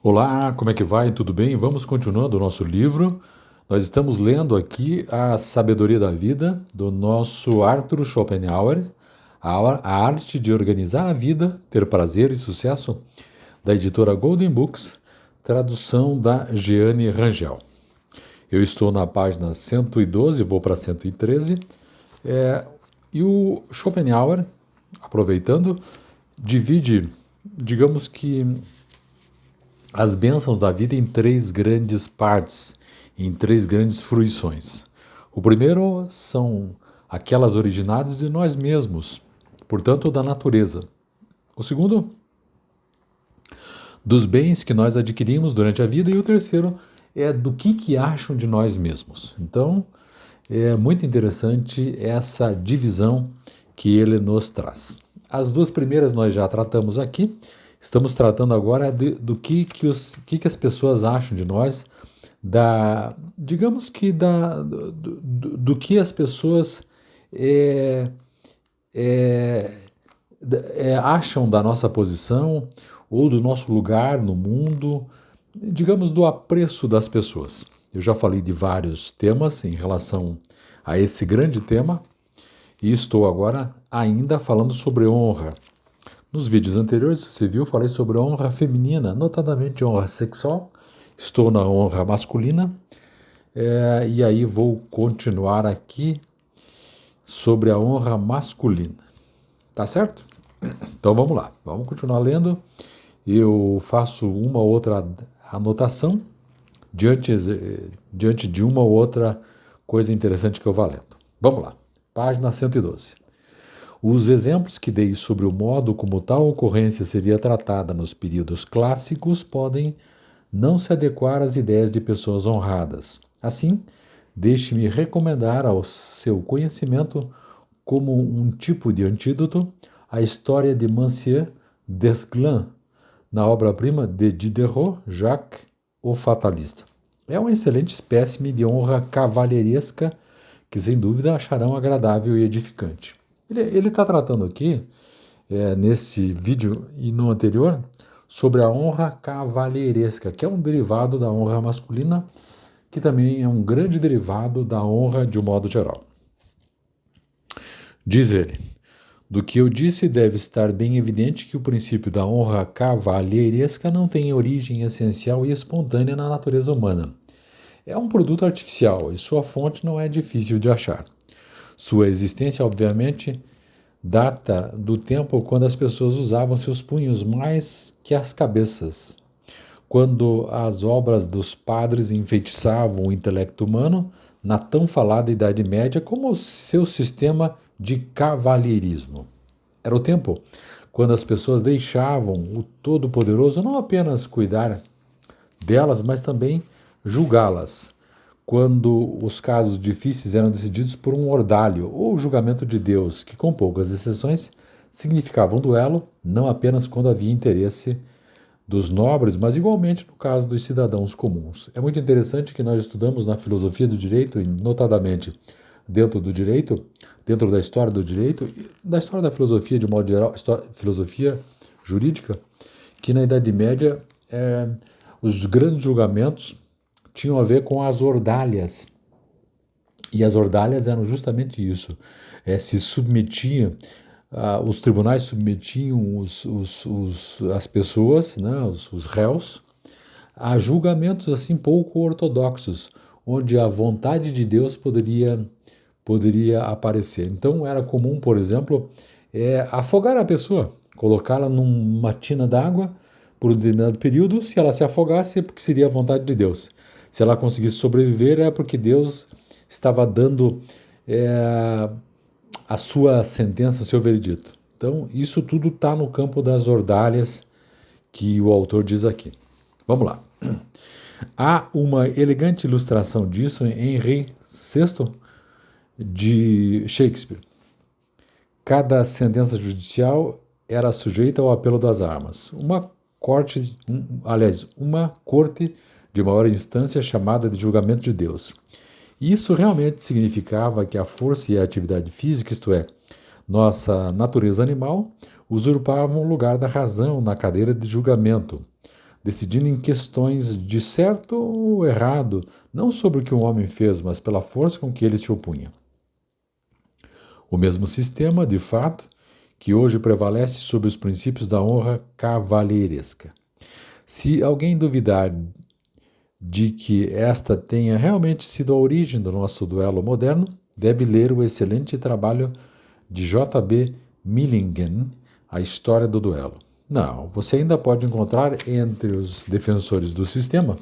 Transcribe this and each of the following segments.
Olá, como é que vai? Tudo bem? Vamos continuando o nosso livro. Nós estamos lendo aqui A Sabedoria da Vida, do nosso Arthur Schopenhauer, a arte de organizar a vida, ter prazer e sucesso, da editora Golden Books, tradução da Jeane Rangel. Eu estou na página 112, vou para 113, e o Schopenhauer, aproveitando, divide, digamos que as bênçãos da vida em três grandes partes, em três grandes fruições. O primeiro são aquelas originadas de nós mesmos, portanto, da natureza. O segundo, dos bens que nós adquirimos durante a vida. E o terceiro é do que acham de nós mesmos. Então, é muito interessante essa divisão que ele nos traz. As duas primeiras nós já tratamos aqui. Estamos tratando agora do que as pessoas acham de nós, digamos que do que as pessoas é, é, acham da nossa posição ou do nosso lugar no mundo, digamos do apreço das pessoas. Eu já falei de vários temas em relação a esse grande tema e estou agora ainda falando sobre honra. Nos vídeos anteriores, você viu, falei sobre a honra feminina, notadamente honra sexual. Estou na honra masculina. E aí vou continuar aqui sobre a honra masculina. Tá certo? Então vamos lá, vamos continuar lendo. Eu faço uma ou outra anotação diante de uma ou outra coisa interessante que eu vá lendo. Vamos lá, página 112. Os exemplos que dei sobre o modo como tal ocorrência seria tratada nos períodos clássicos podem não se adequar às ideias de pessoas honradas. Assim, deixe-me recomendar ao seu conhecimento, como um tipo de antídoto, a história de Monsieur Desglains, na obra-prima de Diderot, Jacques, o Fatalista. É uma excelente espécime de honra cavalheiresca que, sem dúvida, acharão agradável e edificante. Ele está tratando aqui, nesse vídeo e no anterior, sobre a honra cavalheiresca, que é um derivado da honra masculina, que também é um grande derivado da honra de um modo geral. Diz ele: do que eu disse, deve estar bem evidente que o princípio da honra cavalheiresca não tem origem essencial e espontânea na natureza humana. É um produto artificial e sua fonte não é difícil de achar. Sua existência, obviamente, data do tempo quando as pessoas usavam seus punhos mais que as cabeças, quando as obras dos padres enfeitiçavam o intelecto humano na tão falada Idade Média como o seu sistema de cavalheirismo. Era o tempo quando as pessoas deixavam o Todo-Poderoso não apenas cuidar delas, mas também julgá-las, quando os casos difíceis eram decididos por um ordalho ou julgamento de Deus, que, com poucas exceções, significava um duelo, não apenas quando havia interesse dos nobres, mas igualmente no caso dos cidadãos comuns. É muito interessante que nós estudamos na filosofia do direito, e notadamente dentro do direito, dentro da história do direito, da história da filosofia de modo geral, filosofia jurídica, que na Idade Média os grandes julgamentos tinham a ver com as ordalhas. E as ordalhas eram justamente isso. Se submetiam, os tribunais submetiam as pessoas, né, os réus, a julgamentos assim pouco ortodoxos, onde a vontade de Deus poderia aparecer. Então era comum, por exemplo, afogar a pessoa, colocá-la numa tina d'água por um determinado período. Se ela se afogasse, é porque seria a vontade de Deus. Se ela conseguisse sobreviver, é porque Deus estava dando a sua sentença, o seu veredito. Então, isso tudo está no campo das ordalhas que o autor diz aqui. Vamos lá. Há uma elegante ilustração disso em Henry VI de Shakespeare. Cada sentença judicial era sujeita ao apelo das armas. Uma corte de maior instância chamada de julgamento de Deus. Isso realmente significava que a força e a atividade física, isto é, nossa natureza animal, usurpavam o lugar da razão na cadeira de julgamento, decidindo em questões de certo ou errado, não sobre o que um homem fez, mas pela força com que ele se opunha. O mesmo sistema, de fato, que hoje prevalece sobre os princípios da honra cavalheiresca. Se alguém duvidar de que esta tenha realmente sido a origem do nosso duelo moderno, deve ler o excelente trabalho de J.B. Millingen, A História do Duelo. Não, você ainda pode encontrar entre os defensores do sistema,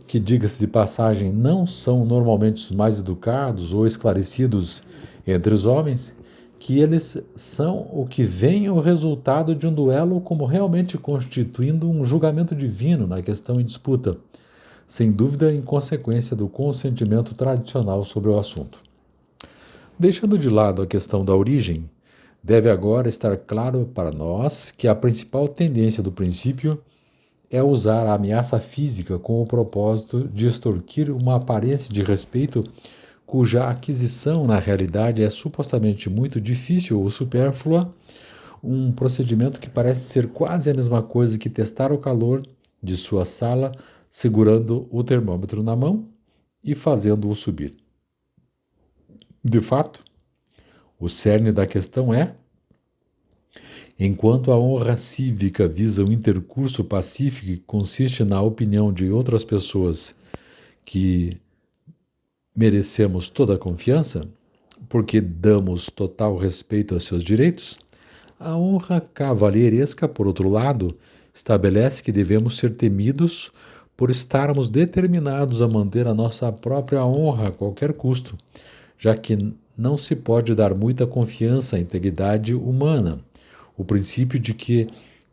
que, diga-se de passagem, não são normalmente os mais educados ou esclarecidos entre os homens, que eles são o que vem o resultado de um duelo como realmente constituindo um julgamento divino na questão em disputa, sem dúvida em consequência do consentimento tradicional sobre o assunto. Deixando de lado a questão da origem, deve agora estar claro para nós que a principal tendência do princípio é usar a ameaça física com o propósito de extorquir uma aparência de respeito cuja aquisição na realidade é supostamente muito difícil ou supérflua, um procedimento que parece ser quase a mesma coisa que testar o calor de sua sala segurando o termômetro na mão e fazendo-o subir. De fato, o cerne da questão é: enquanto a honra cívica visa o intercurso pacífico que consiste na opinião de outras pessoas que merecemos toda a confiança, porque damos total respeito aos seus direitos, a honra cavalheiresca, por outro lado, estabelece que devemos ser temidos por estarmos determinados a manter a nossa própria honra a qualquer custo, já que não se pode dar muita confiança à integridade humana, o princípio de que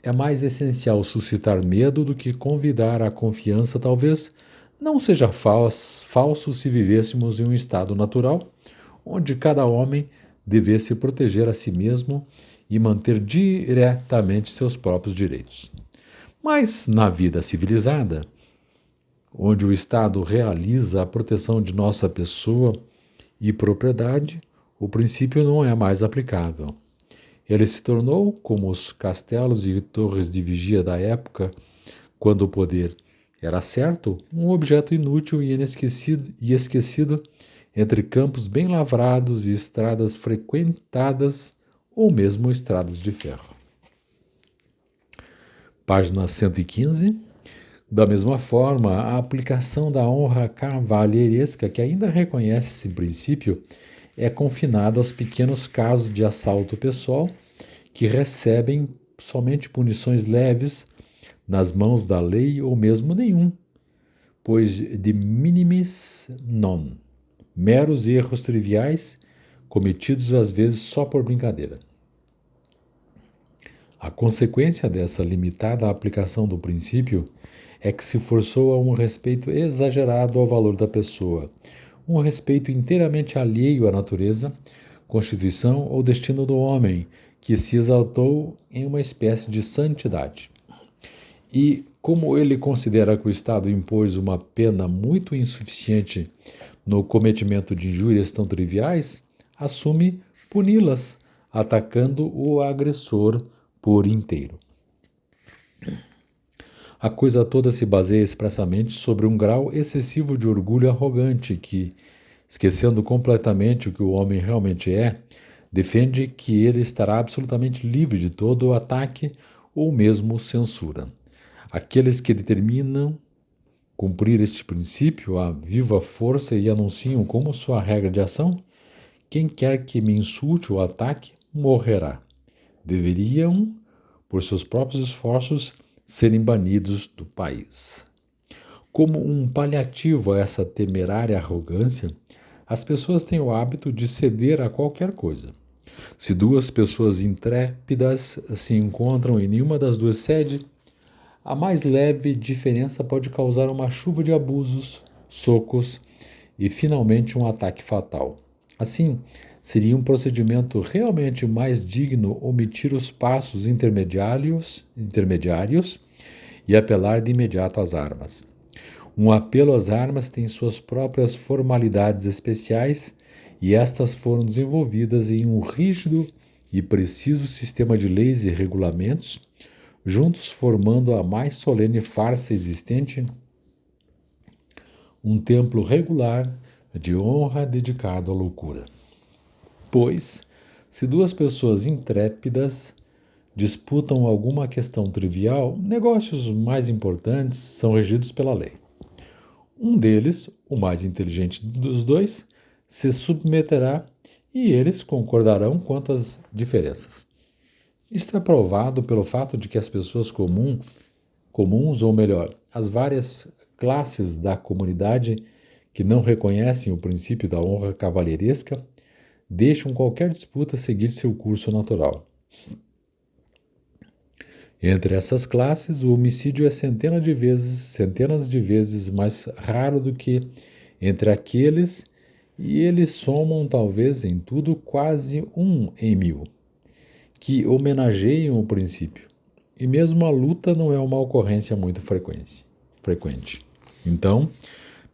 é mais essencial suscitar medo do que convidar à confiança talvez não seja falso se vivêssemos em um estado natural, onde cada homem devesse proteger a si mesmo e manter diretamente seus próprios direitos. Mas na vida civilizada, onde o Estado realiza a proteção de nossa pessoa e propriedade, o princípio não é mais aplicável. Ele se tornou, como os castelos e torres de vigia da época, quando o poder era certo, um objeto inútil e esquecido entre campos bem lavrados e estradas frequentadas ou mesmo estradas de ferro. Página 115. Da mesma forma, a aplicação da honra cavalheiresca, que ainda reconhece esse princípio, é confinada aos pequenos casos de assalto pessoal que recebem somente punições leves nas mãos da lei ou mesmo nenhum, pois de minimis non, meros erros triviais cometidos às vezes só por brincadeira. A consequência dessa limitada aplicação do princípio é que se forçou a um respeito exagerado ao valor da pessoa, um respeito inteiramente alheio à natureza, constituição ou destino do homem, que se exaltou em uma espécie de santidade. E, como ele considera que o Estado impôs uma pena muito insuficiente no cometimento de injúrias tão triviais, assume puni-las, atacando o agressor por inteiro. A coisa toda se baseia expressamente sobre um grau excessivo de orgulho arrogante que, esquecendo completamente o que o homem realmente é, defende que ele estará absolutamente livre de todo o ataque ou mesmo censura. Aqueles que determinam cumprir este princípio à viva força e anunciam como sua regra de ação: quem quer que me insulte ou ataque, morrerá. Deveriam, por seus próprios esforços, serem banidos do país. Como um paliativo a essa temerária arrogância, as pessoas têm o hábito de ceder a qualquer coisa. Se duas pessoas intrépidas se encontram e nenhuma das duas cede, a mais leve diferença pode causar uma chuva de abusos, socos e, finalmente, um ataque fatal. Assim, seria um procedimento realmente mais digno omitir os passos intermediários e apelar de imediato às armas. Um apelo às armas tem suas próprias formalidades especiais e estas foram desenvolvidas em um rígido e preciso sistema de leis e regulamentos, juntos formando a mais solene farsa existente, um templo regular de honra dedicado à loucura. Pois, se duas pessoas intrépidas disputam alguma questão trivial, negócios mais importantes são regidos pela lei. Um deles, o mais inteligente dos dois, se submeterá e eles concordarão quanto às diferenças. Isto é provado pelo fato de que as pessoas comuns, ou melhor, as várias classes da comunidade que não reconhecem o princípio da honra cavalheiresca, deixam qualquer disputa seguir seu curso natural. Entre essas classes, o homicídio é centenas de vezes mais raro do que entre aqueles, e eles somam talvez em tudo quase 1 em 1000, que homenageiam o princípio. E mesmo a luta não é uma ocorrência muito frequente. Então,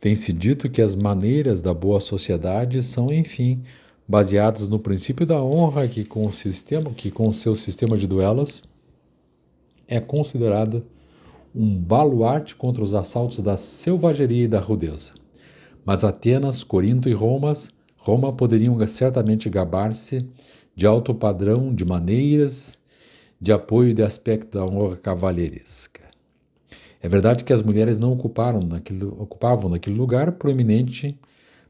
tem-se dito que as maneiras da boa sociedade são, enfim, baseadas no princípio da honra que com seu sistema de duelos é considerado um baluarte contra os assaltos da selvageria e da rudeza. Mas Atenas, Corinto e Roma poderiam certamente gabar-se de alto padrão de maneiras, de apoio e de aspecto da honra cavalheiresca. É verdade que as mulheres não ocupavam naquele lugar proeminente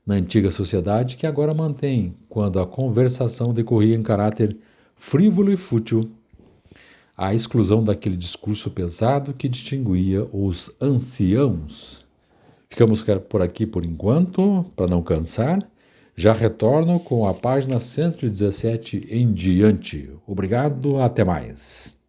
na antiga sociedade que agora mantém, quando a conversação decorria em caráter frívolo e fútil, à exclusão daquele discurso pesado que distinguia os anciãos. Ficamos por aqui por enquanto, para não cansar. Já retorno com a página 117 em diante. Obrigado, até mais.